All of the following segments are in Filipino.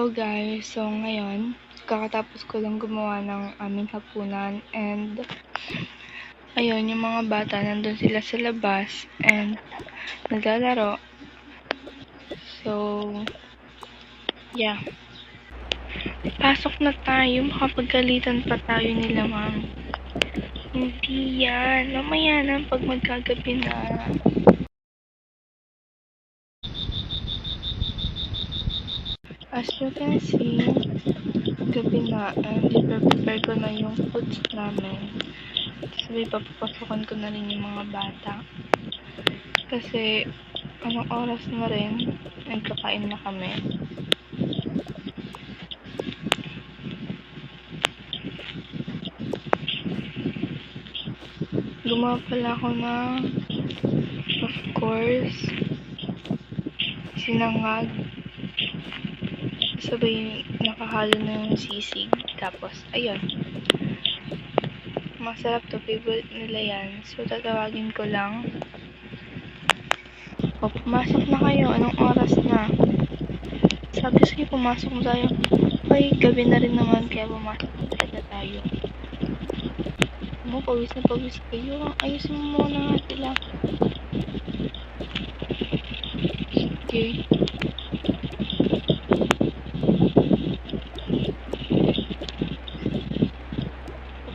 Hello guys! So ngayon, kakatapos ko lang gumawa ng aming hapunan and ayun, yung mga bata nandun sila sa labas and naglalaro. So, yeah. Pasok na tayo, makapagalitan pa tayo nila ma'am. Hindi yan, mamaya na pag magkagabi na. As you can see, gabi na and i-prepare ko na yung foods namin. Sabay papapasokan ko na rin yung mga bata. Kasi anong oras na rin, nagkakain na kami. Gumawa pala ako ng, of course, sinangag. Sabay nakahalo na yung sisig. Tapos, ayun. Masarap to, favorite nila yan. So, tatawagin ko lang. O, pumasok na kayo. Anong oras na? Sabi sa'yo, pumasok na tayo. Ay, gabi na rin naman, kaya pumasok na tayo. Pawis na pawis kayo. Ayusin mo muna nga sila. Okay.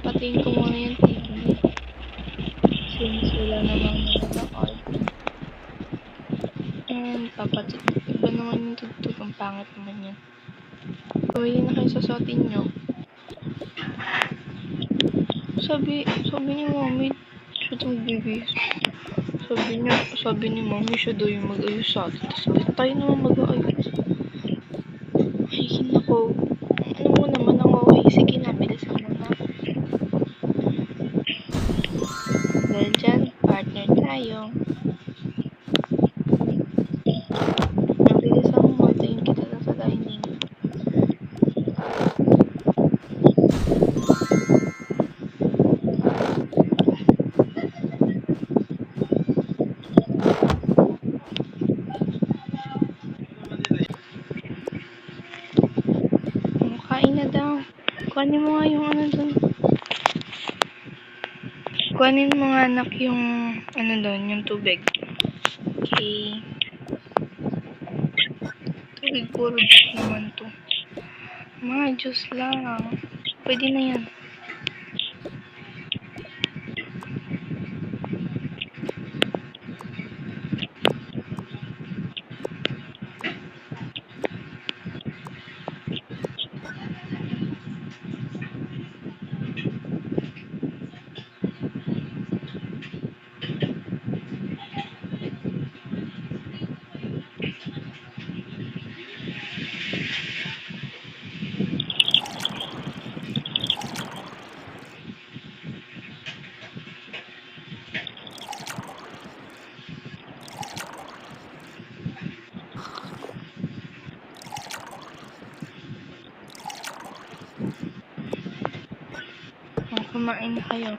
Papatiin ko muna yung TV. Since wala namang nanonood. And papatugtog. Iba naman yung tugtog. Ang pangit naman yan. Pumili na kayo sa suotin nyo. Sabi ni Mami, siya daw magbibis. Sabi ni Mami, siya daw yung mag-ayos sa atin. Tapos tayo naman mag-aayos. Ay, hinako. Ano mo naman ang okay? Sige na, bilisan mo na. Dahil dyan, partner tayo. Bilisan mo, tayin kita na sa dining. Kain na daw. Kuhanin mo nga yung ano dun. Kuhanin mo nga anak yung ano dun, yung tubig. Okay. Tubig puro juice naman to. Mga juice lang. Pwede na yan. Kumain na kayo.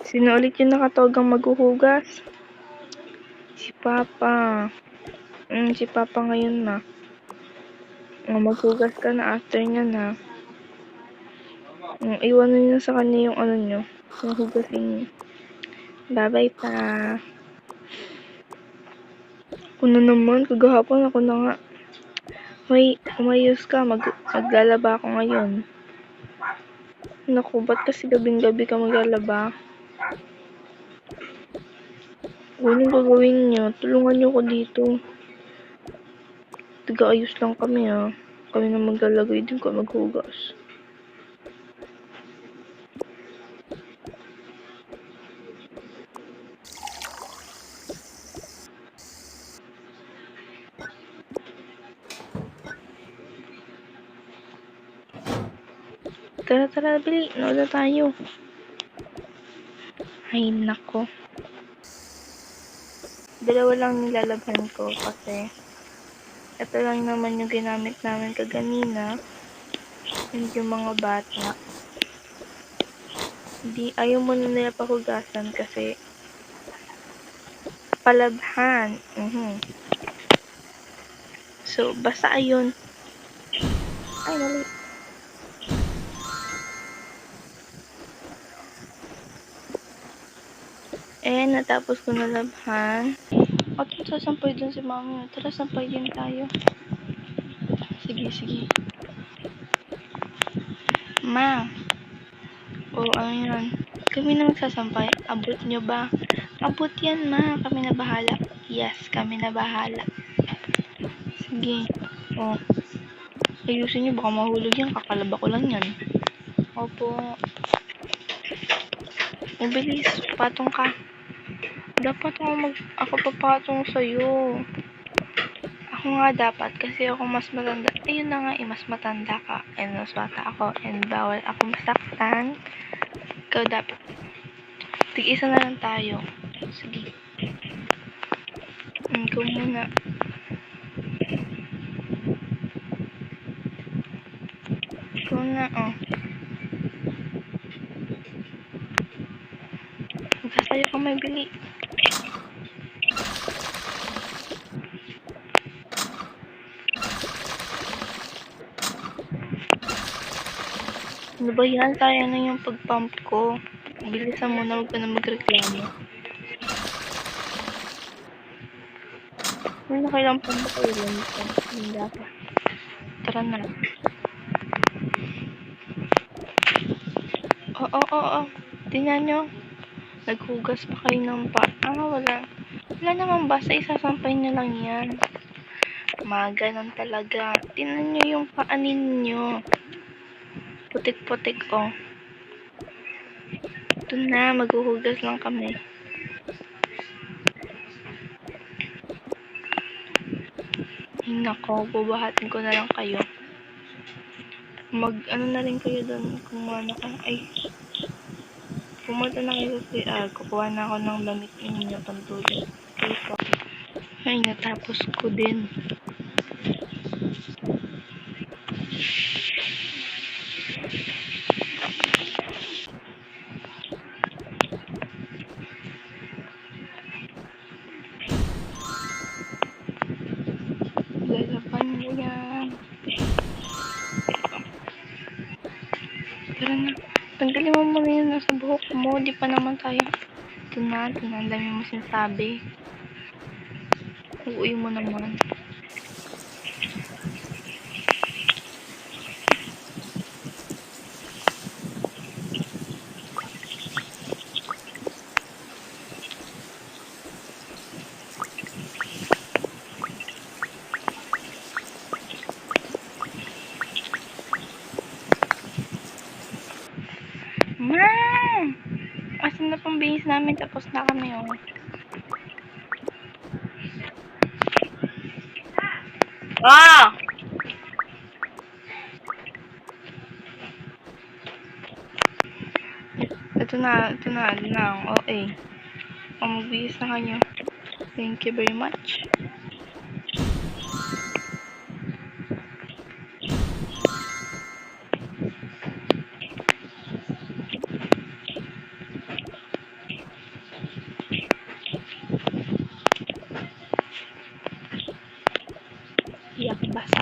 Sino ulit yung nakatawagang maghuhugas? Si Papa. Si Papa ngayon na. Maghugas ka na after niya na. Iwanan niyo sa kanya yung ano nyo. Yung hugasin niyo. Bye-bye pa. Ako na naman. Kagahapon ako na nga. Hoy, umayos ka. Maglalaba ako ngayon. Naku, ba't kasi gabing-gabi ka maglalaba? Kung yung gagawin nyo, tulungan nyo ko dito. Tiga-ayos lang kami ha. Kami na maglalagay din ko maghugas. Tara, bili. Nauna tayo. Ay, nako. Dalawa lang nilalaban ko kasi ito lang naman yung ginamit namin kaganina. And yung mga bata. Ayaw mo na nila pahugasan kasi palabhan. So, basta ayun. Ay, mali. Natapos ko na labhan. At sasampay dun si mami. Tara, sampay din tayo. Sige. Ma. Ano yan? Kami na magsasampay. Abot nyo ba? Abot yan, ma. Kami na bahala. Yes, kami na bahala. Sige. Ayusin nyo. Baka mahulog yan. Kakalaba ko lang yan. Opo. Bilis. Patong ka. Dapat ako papatong sa'yo. Ako nga dapat kasi ako mas matanda. Ayun na nga mas matanda ka. And mas bata ako. And bawal ako masaktan. Ikaw dapat. Tig-isa na lang tayo. Sige. Ikaw muna. Ikaw na, Magsasayo ka may bili. Ano ba yan? Sayang na yung pag-pump ko. Bilisan mo na, huwag ka na magreklamo. Kailang pump ba kayo lang ito? Hindi ako. Tara na. Oo. Tingnan nyo. Naghugas pa kayo ng wala. Wala naman basta isasampay nyo lang yan. Ganon talaga. Tingnan nyo yung paa ninyo. Putik-putik, Ito na, maghuhugas lang kami. Nako, bubahatin ko na lang kayo. Na rin kayo doon. Pumunta na kayo sa CR. Kukuha na ako ng damit ninyo pantulog. Ay, natapos ko din. Lalaban mo yan. Tara na. Tanggalin mo muna yun nasa buhok mo. Di pa naman tayo. Ito na. Ang dami mo sinasabi. Uuwi mo naman. Ma! Asan na pang bihis namin? Tapos na kami, Ito na ang OA. Magbihis na kayo. Thank you very much. Iyak basa.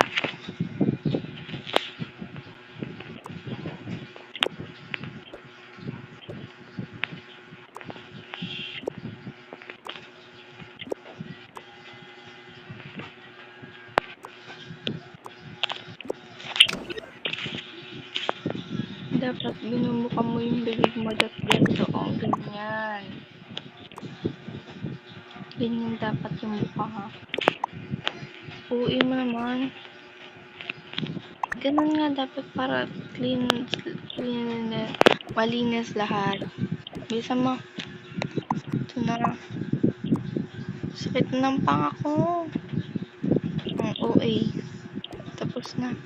Dapat binumuka mo yung bibig mo ganito, ganyan. Ganyan dapat yung mukha, ha? Uuwi mo naman. Ganun nga dapat para clean, malinis lahat. Bisa mo. Ito na. Sakit ng panga ko. Ang OA. Tapos na.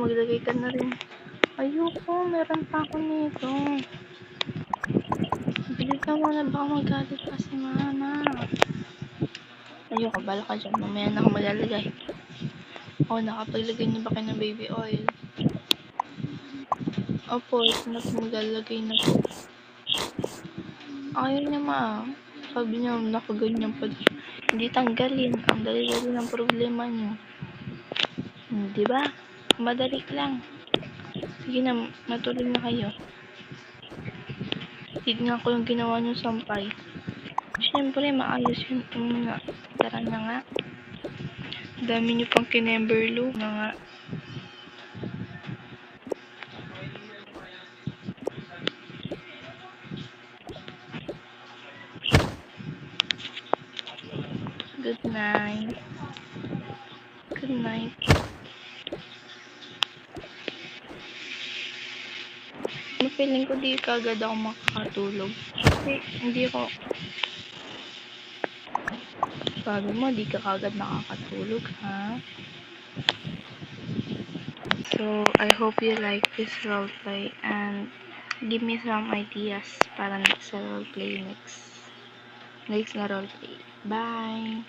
Maglagay ka na rin. Ayoko, meron pa ako nito. Bilis ka muna, baka magalit pa si mama. Ayoko, bala ka dyan. Mamaya na ako maglalagay. Oh, nakapaglagay niyo ba kayo ng baby oil? Opo, ito na po maglalagay na po. Ayaw niya ma. Sabi niya, nakaganyan pa. Hindi tanggalin. Ang dali-dali ng problema niyo. Di ba? Madali lang. Sige na, matulog na kayo. Tignan ko yung ginawa niyo sampay. Siyempre, maayos yun. Nga. Tara na nga. Dami niyo pang kinemberlo na nga. Good night. Good night. Feeling ko di kagad ako makakatulog. Kasi hindi ko... Sabi mo, di ka kagad nakakatulog, ha? So, I hope you like this roleplay and give me some ideas para next sa roleplay next na roleplay. Bye!